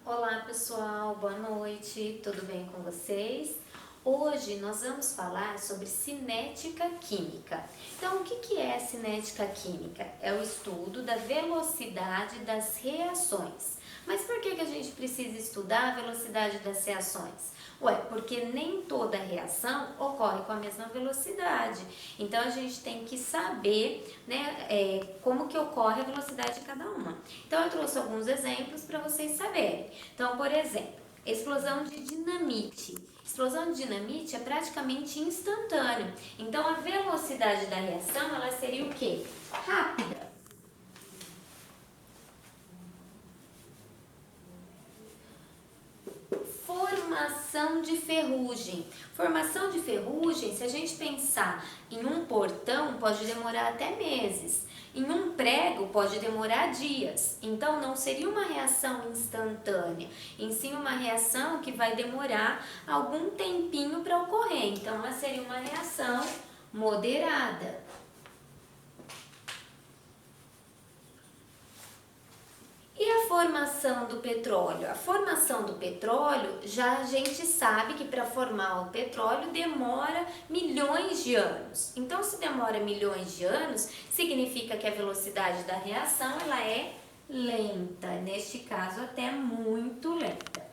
Olá pessoal, boa noite, tudo bem com vocês? Hoje nós vamos falar sobre cinética química. Então, o que é cinética química? É o estudo da velocidade das reações. Mas por que a gente precisa estudar a velocidade das reações? Porque nem toda reação ocorre com a mesma velocidade. Então, a gente tem que saber, né, como que ocorre a velocidade de cada uma. Então, eu trouxe alguns exemplos para vocês saberem. Então, por exemplo, explosão de dinamite. Explosão de dinamite é praticamente instantâneo. Então, a velocidade da reação, ela seria o quê? Rápida. Formação de ferrugem. Formação de ferrugem, se a gente pensar em um portão, pode demorar até meses. Em um prego, pode demorar dias. Então, não seria uma reação instantânea, em sim uma reação que vai demorar algum tempinho para ocorrer. Então, ela seria uma reação moderada. E a formação do petróleo? A formação do petróleo, já a gente sabe que para formar o petróleo demora milhões de anos. Então, se demora milhões de anos, significa que a velocidade da reação ela é lenta, neste caso até muito lenta.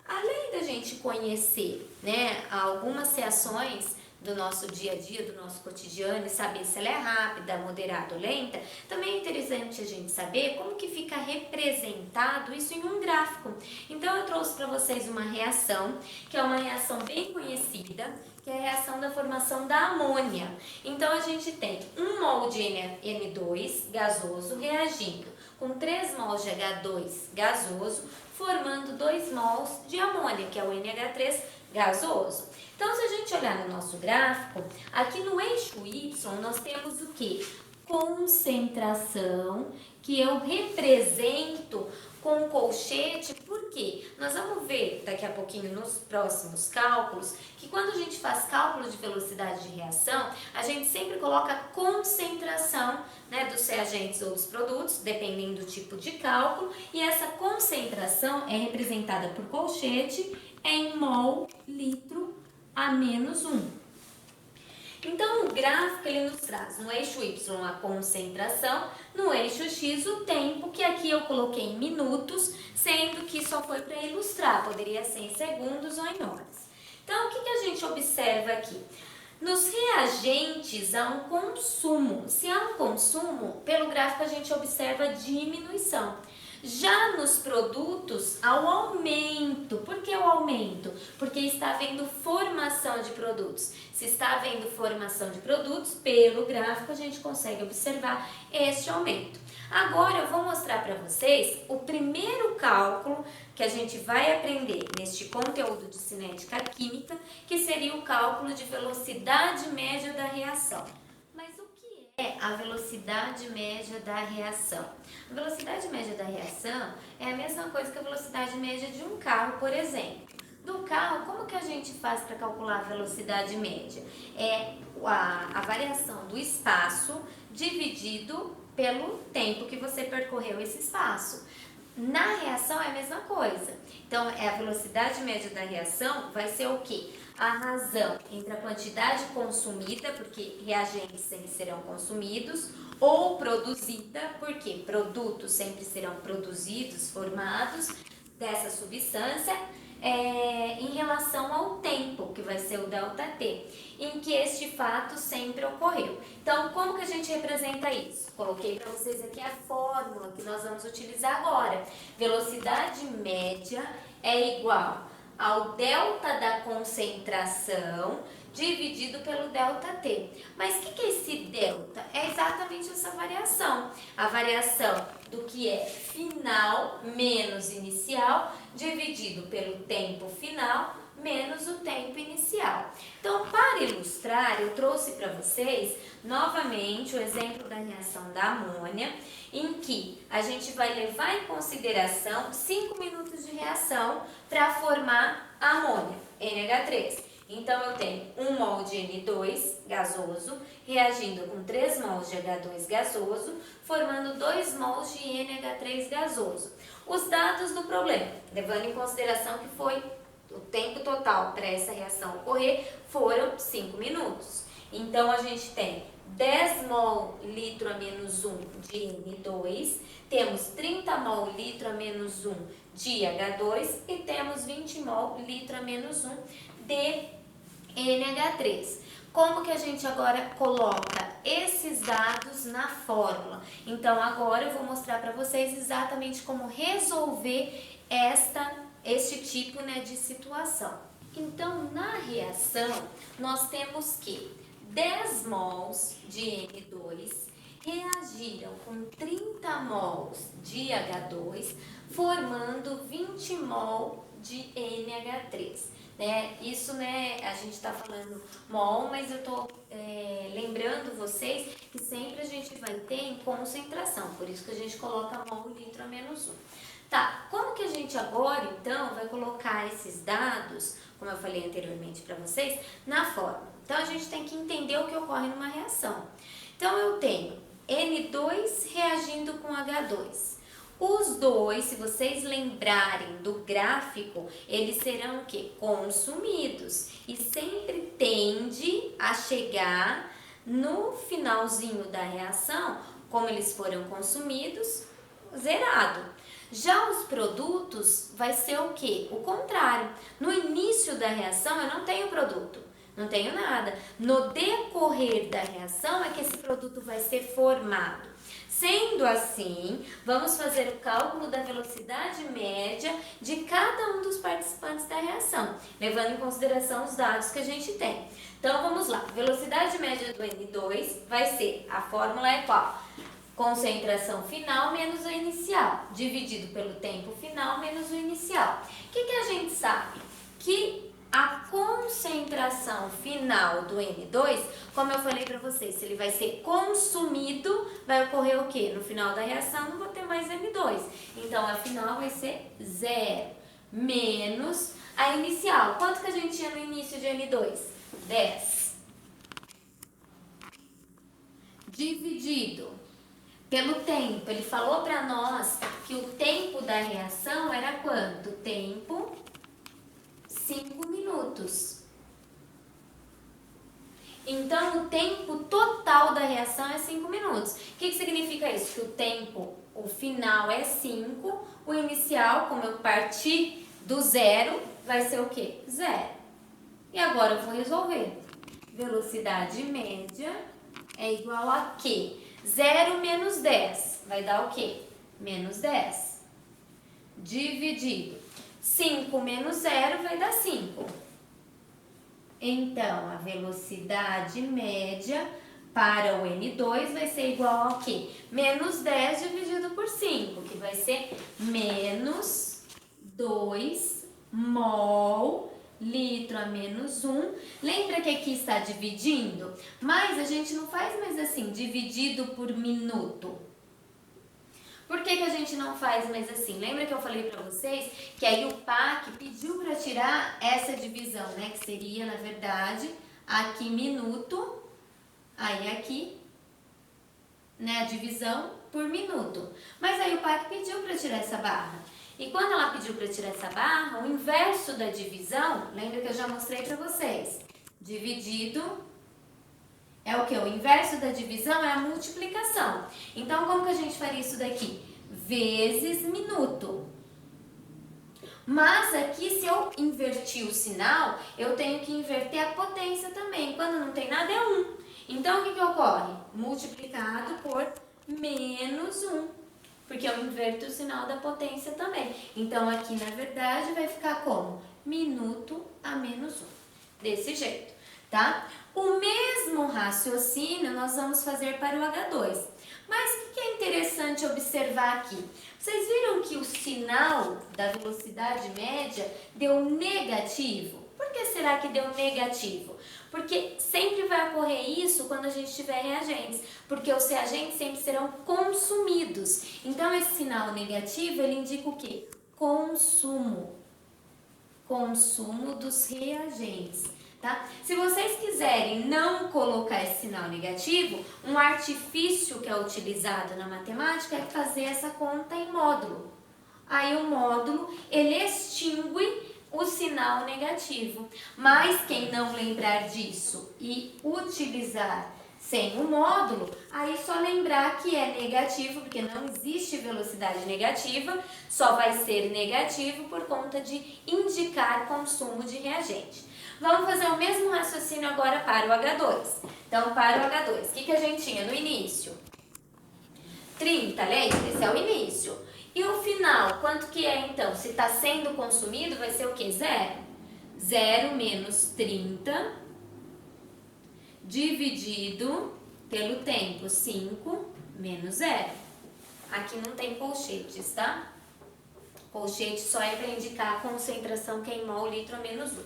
Além da gente conhecer, né, algumas reações do nosso dia a dia, do nosso cotidiano e saber se ela é rápida, moderada ou lenta, também é interessante a gente saber como que fica representado isso em um gráfico. Então eu trouxe para vocês uma reação, que é uma reação bem conhecida, que é a reação da formação da amônia. Então a gente tem 1 mol de N2 gasoso reagindo com 3 mols de H2 gasoso, formando 2 mols de amônia, que é o NH3 gasoso. Então, se a gente olhar no nosso gráfico, aqui no eixo Y, nós temos o que? Concentração, que eu represento com colchete, por quê? Nós vamos ver daqui a pouquinho nos próximos cálculos, que quando a gente faz cálculo de velocidade de reação, a gente sempre coloca concentração, né, dos reagentes ou dos produtos, dependendo do tipo de cálculo, e essa concentração é representada por colchete em mol litro a menos 1. Então, o gráfico ele nos traz no eixo Y a concentração, no eixo X o tempo, que aqui eu coloquei em minutos, sendo que só foi para ilustrar, poderia ser em segundos ou em horas. Então, o que a gente observa aqui? Nos reagentes há um consumo. Se há um consumo, pelo gráfico a gente observa diminuição. Já nos produtos, há o aumento. Por que o aumento? Porque está havendo formação de produtos. Se está havendo formação de produtos, pelo gráfico a gente consegue observar este aumento. Agora eu vou mostrar para vocês o primeiro cálculo que a gente vai aprender neste conteúdo de cinética química, que seria o cálculo de velocidade média da reação. Mas o que é a velocidade média da reação? A velocidade média da reação é a mesma coisa que a velocidade média de um carro, por exemplo. Do carro, como que a gente faz para calcular a velocidade média? É a variação do espaço dividido pelo tempo que você percorreu esse espaço. Na reação é a mesma coisa. Então, a velocidade média da reação vai ser o quê? A razão entre a quantidade consumida, porque reagentes sempre serão consumidos, ou produzida, porque produtos sempre serão produzidos, formados dessa substância, em relação ao tempo, que vai ser o ΔT, em que este fato sempre ocorreu. Então, como que a gente representa isso? Coloquei para vocês aqui a fórmula que nós vamos utilizar agora. Velocidade média é igual ao delta da concentração dividido pelo ΔT. Mas o que é esse delta? É exatamente essa variação. A variação do que é final menos inicial dividido pelo tempo final menos o tempo inicial. Então, para ilustrar, eu trouxe para vocês novamente o exemplo da reação da amônia, em que a gente vai levar em consideração 5 minutos de reação para formar a amônia, NH3. Então, eu tenho 1 mol de N2 gasoso reagindo com 3 mols de H2 gasoso, formando 2 mols de NH3 gasoso. Os dados do problema, levando em consideração que foi o tempo total para essa reação ocorrer, foram 5 minutos. Então, a gente tem 10 mol litro a menos 1 de N2, temos 30 mol litro a menos 1 de H2 e temos 20 mol litro a menos 1 de NH3. Como que a gente agora coloca esses dados na fórmula? Então, agora eu vou mostrar para vocês exatamente como resolver este tipo, né, de situação. Então, na reação, nós temos que 10 mols de N2 reagiram com 30 mols de H2, formando 20 mol de NH3. Isso, a gente está falando mol, mas eu estou lembrando vocês que sempre a gente vai ter em concentração, por isso que a gente coloca mol litro a menos 1. Tá, como que a gente agora, então, vai colocar esses dados, como eu falei anteriormente para vocês, na fórmula? Então, a gente tem que entender o que ocorre numa reação. Então, eu tenho N2 reagindo com H2. Os dois, se vocês lembrarem do gráfico, eles serão o quê? Consumidos. E sempre tende a chegar no finalzinho da reação, como eles foram consumidos, zerado. Já os produtos vai ser o quê? O contrário. No início da reação eu não tenho produto, não tenho nada. No decorrer da reação é que esse produto vai ser formado. Sendo assim, vamos fazer o cálculo da velocidade média de cada um dos participantes da reação, levando em consideração os dados que a gente tem. Então, vamos lá. Velocidade média do N2 vai ser, a fórmula é qual? Concentração final menos o inicial, dividido pelo tempo final menos o inicial. O que a gente sabe? Que a concentração final do N2, como eu falei para vocês, se ele vai ser consumido, vai ocorrer o quê? No final da reação não vou ter mais N2. Então, a final vai ser 0 menos a inicial. Quanto que a gente tinha no início de N2? 10. Dividido pelo tempo. Ele falou para nós que o tempo da reação era quanto? Tempo 5 minutos. Então, o tempo total da reação é 5 minutos. O que significa isso? Que o tempo, o final é 5, o inicial, como eu parti do zero, vai ser o quê? 0. E agora eu vou resolver. Velocidade média é igual a quê? 0 menos 10 vai dar o quê? Menos 10. Dividido. 5 menos 0 vai dar 5. Então, a velocidade média para o N2 vai ser igual ao quê? Menos 10 dividido por 5, que vai ser menos 2 mol litro a menos 1. Lembra que aqui está dividindo? Mas a gente não faz mais assim, dividido por minuto. Por que a gente não faz mais assim? Lembra que eu falei para vocês que aí o PAC pediu para tirar essa divisão, né? Que seria, na verdade, aqui minuto, aí aqui, né? A divisão por minuto. Mas aí o PAC pediu para tirar essa barra. E quando ela pediu para tirar essa barra, o inverso da divisão, lembra que eu já mostrei para vocês? Dividido é o que? O inverso da divisão é a multiplicação. Então, como que a gente faria isso daqui? Vezes minuto. Mas aqui, se eu invertir o sinal, eu tenho que inverter a potência também. Quando não tem nada, é 1. Então, o que ocorre? Multiplicado por menos 1. Porque eu inverto o sinal da potência também. Então, aqui, na verdade, vai ficar como? Minuto a menos 1. Desse jeito, tá? O mesmo raciocínio nós vamos fazer para o H2. Mas o que é interessante observar aqui? Vocês viram que o sinal da velocidade média deu negativo? Por que será que deu negativo? Porque sempre vai ocorrer isso quando a gente tiver reagentes, porque os reagentes sempre serão consumidos. Então, esse sinal negativo, ele indica o quê? Consumo. Consumo dos reagentes. tá? Se vocês quiserem não colocar esse sinal negativo, um artifício que é utilizado na matemática é fazer essa conta em módulo. Aí o módulo, ele extingue o sinal negativo. Mas quem não lembrar disso e utilizar sem o módulo, aí só lembrar que é negativo, porque não existe velocidade negativa, só vai ser negativo por conta de indicar consumo de reagente. Vamos fazer o mesmo raciocínio agora para o H2. Então, para o H2, o que a gente tinha no início? 30, lembra? Esse é o início. E o final, quanto que é então? Se está sendo consumido, vai ser o quê? 0. 0 menos 30 dividido pelo tempo, 5 menos 0. Aqui não tem colchetes, tá? Colchete só é para indicar a concentração que é em mol litro a menos 1.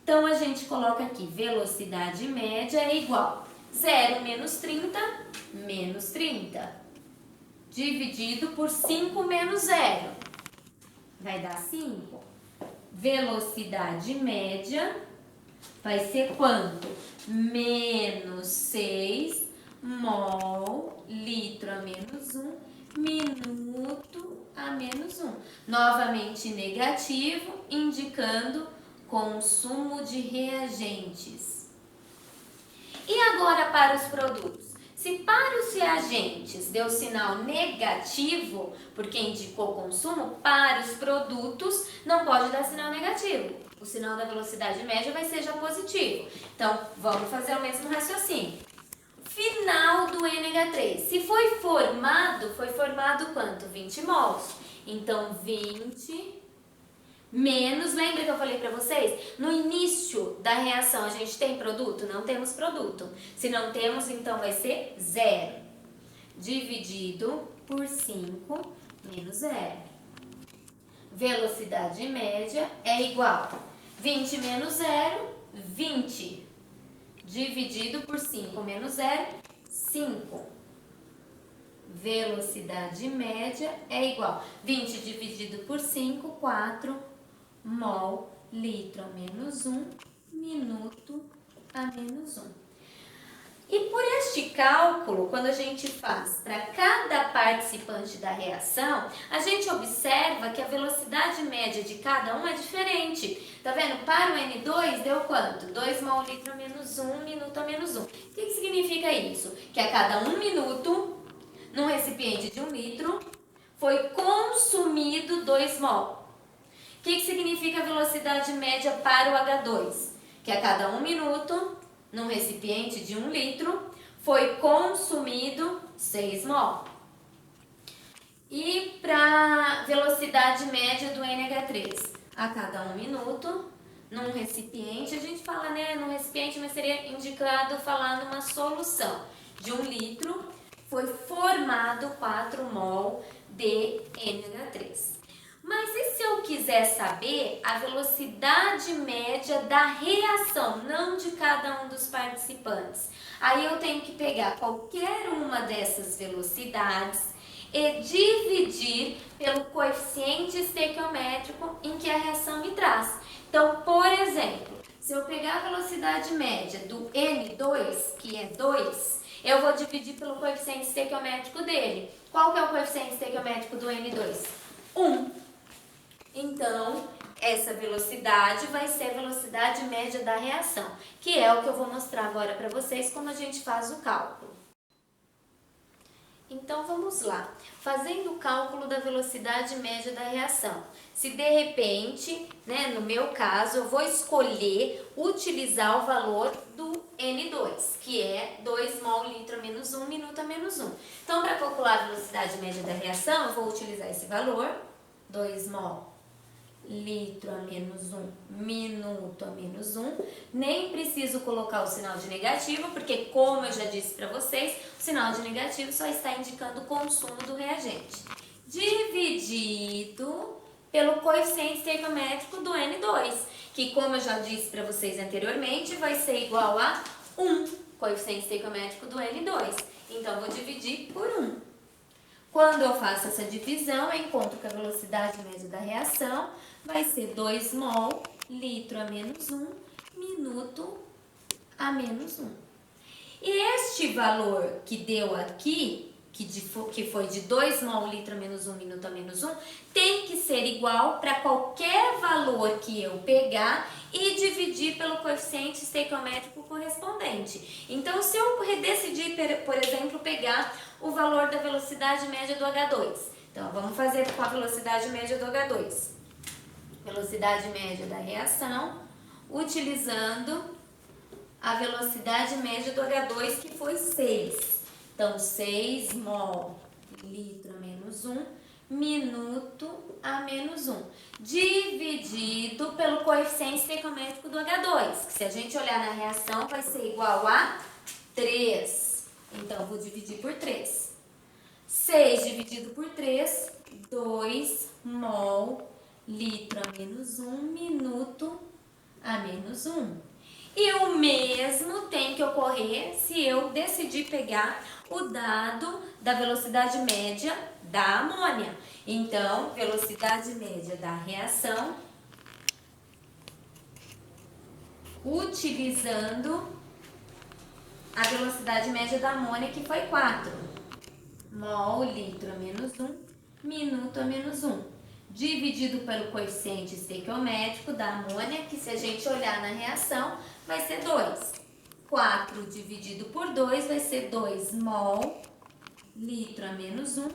Então, a gente coloca aqui, velocidade média é igual 0 menos 30 menos 30. Dividido por 5 menos 0. Vai dar 5. Velocidade média vai ser quanto? Menos 6 mol litro a menos 1 minuto a menos 1. Novamente negativo, indicando consumo de reagentes. E agora para os produtos? Se para os reagentes deu sinal negativo, porque indicou consumo, para os produtos não pode dar sinal negativo. O sinal da velocidade média vai ser já positivo. Então, vamos fazer o mesmo raciocínio. Final do NH3. Se foi formado quanto? 20 mols. Então, 20 menos, lembra que eu falei para vocês? No início da reação a gente tem produto? Não temos produto. Se não temos, então vai ser 0. Dividido por 5 menos 0. Velocidade média é igual 20 menos 0, 20. Dividido por 5 menos 0, 5. Velocidade média é igual 20 dividido por 5, 4 mol litro a menos 1 minuto a menos 1. E por este cálculo, quando a gente faz para cada participante da reação, a gente observa que a velocidade média de cada um é diferente. Tá vendo? Para o N2 deu quanto? 2 mol litro a menos 1 minuto a menos 1. O que significa isso? Que a cada 1 minuto, num recipiente de 1 litro, foi consumido 2 mol. O que significa a velocidade média para o H2? Que a cada 1 minuto, num recipiente de 1 litro, foi consumido 6 mol. E para a velocidade média do NH3? A cada 1 minuto, num recipiente, a gente fala, né, num recipiente, mas seria indicado falar numa solução de 1 litro, foi formado 4 mol de NH3. Mas e se eu quiser saber a velocidade média da reação, não de cada um dos participantes? Aí eu tenho que pegar qualquer uma dessas velocidades e dividir pelo coeficiente estequiométrico em que a reação me traz. Então, por exemplo, se eu pegar a velocidade média do N2, que é 2, eu vou dividir pelo coeficiente estequiométrico dele. Qual que é o coeficiente estequiométrico do N2? 1. Então, essa velocidade vai ser a velocidade média da reação, que é o que eu vou mostrar agora para vocês como a gente faz o cálculo. Então, vamos lá. Fazendo o cálculo da velocidade média da reação. Se de repente, né, no meu caso, eu vou escolher utilizar o valor do N2, que é 2 mol litro a menos 1 minuto a menos 1. Então, para calcular a velocidade média da reação, eu vou utilizar esse valor, 2 mol litro a menos 1, minuto a menos 1. Nem preciso colocar o sinal de negativo, porque como eu já disse para vocês, o sinal de negativo só está indicando o consumo do reagente. Dividido pelo coeficiente estequiométrico do N2, que como eu já disse para vocês anteriormente, vai ser igual a 1, coeficiente estequiométrico do N2. Então, eu vou dividir por 1. Quando eu faço essa divisão, eu encontro que a velocidade média da reação vai ser 2 mol litro a menos 1 minuto a menos 1. E este valor que deu aqui, que foi de 2 mol litro a menos 1 minuto a menos 1, tem que ser igual para qualquer valor que eu pegar e dividir pelo coeficiente estequiométrico correspondente. Então, se eu decidir, por exemplo, pegar o valor da velocidade média do H2, então vamos fazer com a velocidade média do H2. Velocidade média da reação, utilizando a velocidade média do H2, que foi 6. Então, 6 mol litro a menos 1, minuto a menos 1. Dividido pelo coeficiente estequiométrico do H2, que se a gente olhar na reação, vai ser igual a 3. Então, vou dividir por 3. 6 dividido por 3, 2 mol litro a menos 1, minuto a menos 1. E o mesmo tem que ocorrer se eu decidir pegar o dado da velocidade média da amônia. Então, velocidade média da reação, utilizando a velocidade média da amônia, que foi 4. Mol litro a menos 1, minuto a menos 1. Dividido pelo coeficiente estequiométrico da amônia, que se a gente olhar na reação, vai ser 2. 4 dividido por 2 vai ser 2 mol litro a menos 1,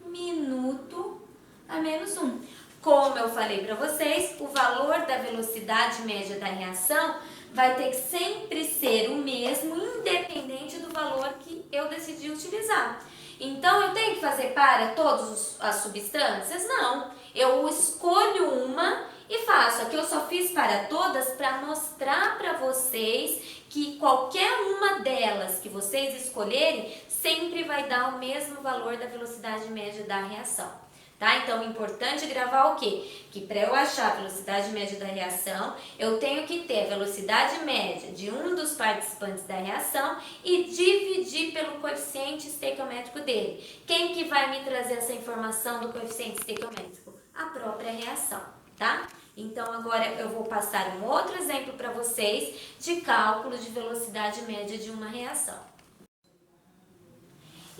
minuto a menos 1. Como eu falei para vocês, o valor da velocidade média da reação vai ter que sempre ser o mesmo, independente do valor que eu decidi utilizar. Então, eu tenho que fazer para todas as substâncias? Não. Eu escolho uma e faço. Aqui eu só fiz para todas para mostrar para vocês que qualquer uma delas que vocês escolherem sempre vai dar o mesmo valor da velocidade média da reação. Tá? Então, é importante gravar o quê? Que para eu achar a velocidade média da reação, eu tenho que ter a velocidade média de um dos participantes da reação e dividir pelo coeficiente estequiométrico dele. Quem que vai me trazer essa informação do coeficiente estequiométrico? A própria reação, tá? Então, agora eu vou passar um outro exemplo para vocês de cálculo de velocidade média de uma reação.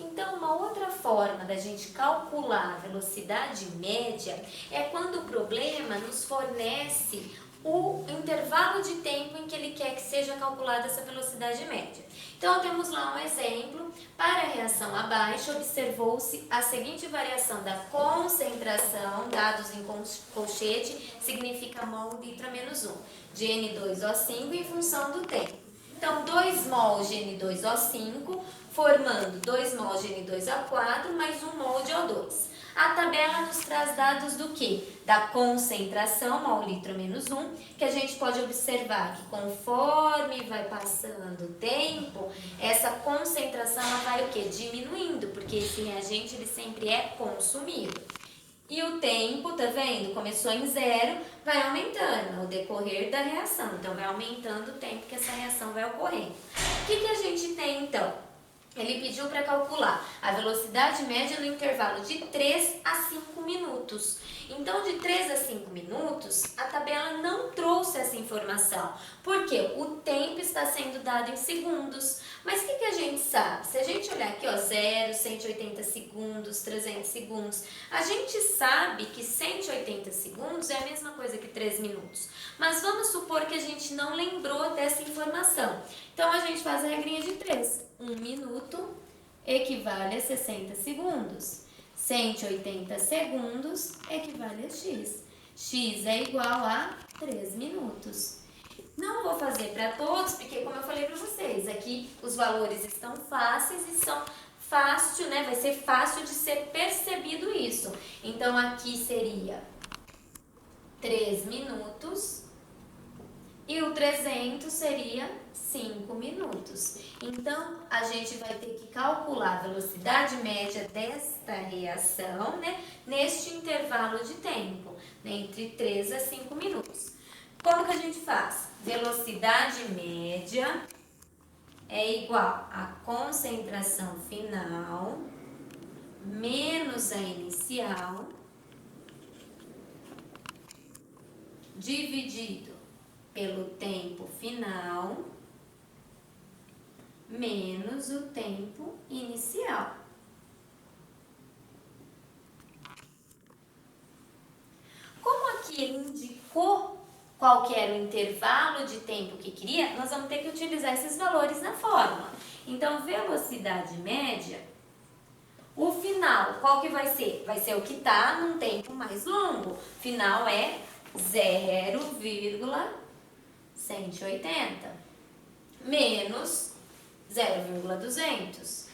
Então, uma outra forma da gente calcular a velocidade média é quando o problema nos fornece o intervalo de tempo em que ele quer que seja calculada essa velocidade média. Então, temos lá um exemplo. Para a reação abaixo, observou-se a seguinte variação da concentração, dados em colchete, significa mol litro a menos 1, de N2O5 em função do tempo. Então, 2 mol de N2O5, formando 2 mol de N2O4 mais 1 mol de O2. A tabela nos traz dados do quê? Da concentração, mol litro menos 1, que a gente pode observar que conforme vai passando o tempo, essa concentração ela vai o quê? Diminuindo, porque esse reagente ele sempre é consumido. E o tempo, tá vendo? Começou em 0, vai aumentando ao decorrer da reação. Então, vai aumentando o tempo que essa reação vai ocorrendo. O que a gente tem, então? Ele pediu para calcular a velocidade média no intervalo de 3 a 5 minutos. Então, de 3 a 5 minutos, a tabela não trouxe essa informação, porque o tempo está sendo dado em segundos. Mas o que a gente sabe? Se a gente olhar aqui, ó, 0, 180 segundos, 300 segundos, a gente sabe que 180 segundos é a mesma coisa que 3 minutos. Mas vamos supor que a gente não lembrou dessa informação. Então, a gente faz a regrinha de 3. 1 minuto equivale a 60 segundos. 180 segundos equivale a x. X é igual a 3 minutos. Não vou fazer para todos, porque como eu falei para vocês, aqui os valores estão fáceis e são fácil, né? Vai ser fácil de ser percebido isso. Então, aqui seria 3 minutos e o 300 seria 5 minutos. Então, a gente vai ter que calcular a velocidade média desta reação, né, neste intervalo de tempo, né, entre 3 a 5 minutos. Como que a gente faz? Velocidade média é igual a concentração final menos a inicial dividido pelo tempo final menos o tempo inicial. Como aqui ele indicou qual que era o intervalo de tempo que queria, nós vamos ter que utilizar esses valores na fórmula. Então, velocidade média, o final, qual que vai ser? Vai ser o que está num tempo mais longo. Final é 0,180 menos 0,200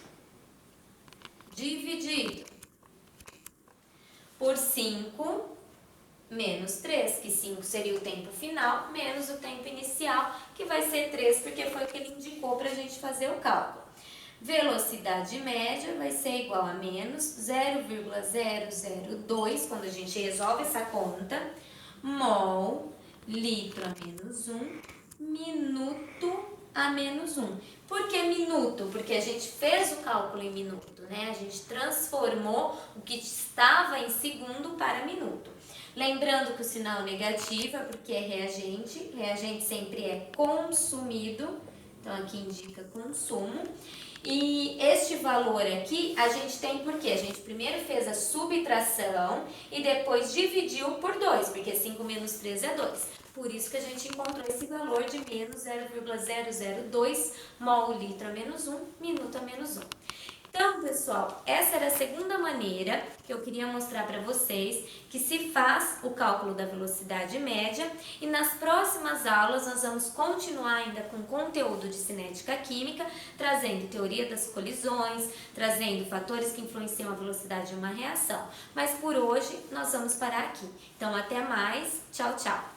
dividido por 5 menos 3, que 5 seria o tempo final, menos o tempo inicial, que vai ser 3, porque foi o que ele indicou para a gente fazer o cálculo. Velocidade média vai ser igual a menos 0,002, quando a gente resolve essa conta, mol, litro a menos 1, minuto a menos 1. Por que minuto? Porque a gente fez o cálculo em minuto, né? A gente transformou o que estava em segundo para minuto. Lembrando que o sinal negativo é porque é reagente. Reagente sempre é consumido, então aqui indica consumo. E este valor aqui a gente tem porque a gente primeiro fez a subtração e depois dividiu por 2, porque 5 menos 3 é 2. Por isso que a gente encontrou esse valor de menos 0,002 mol litro a menos 1, minuto a menos 1. Então, pessoal, essa era a segunda maneira que eu queria mostrar para vocês que se faz o cálculo da velocidade média, e nas próximas aulas nós vamos continuar ainda com conteúdo de cinética química, trazendo teoria das colisões, trazendo fatores que influenciam a velocidade de uma reação. Mas por hoje nós vamos parar aqui. Então, até mais. Tchau, tchau.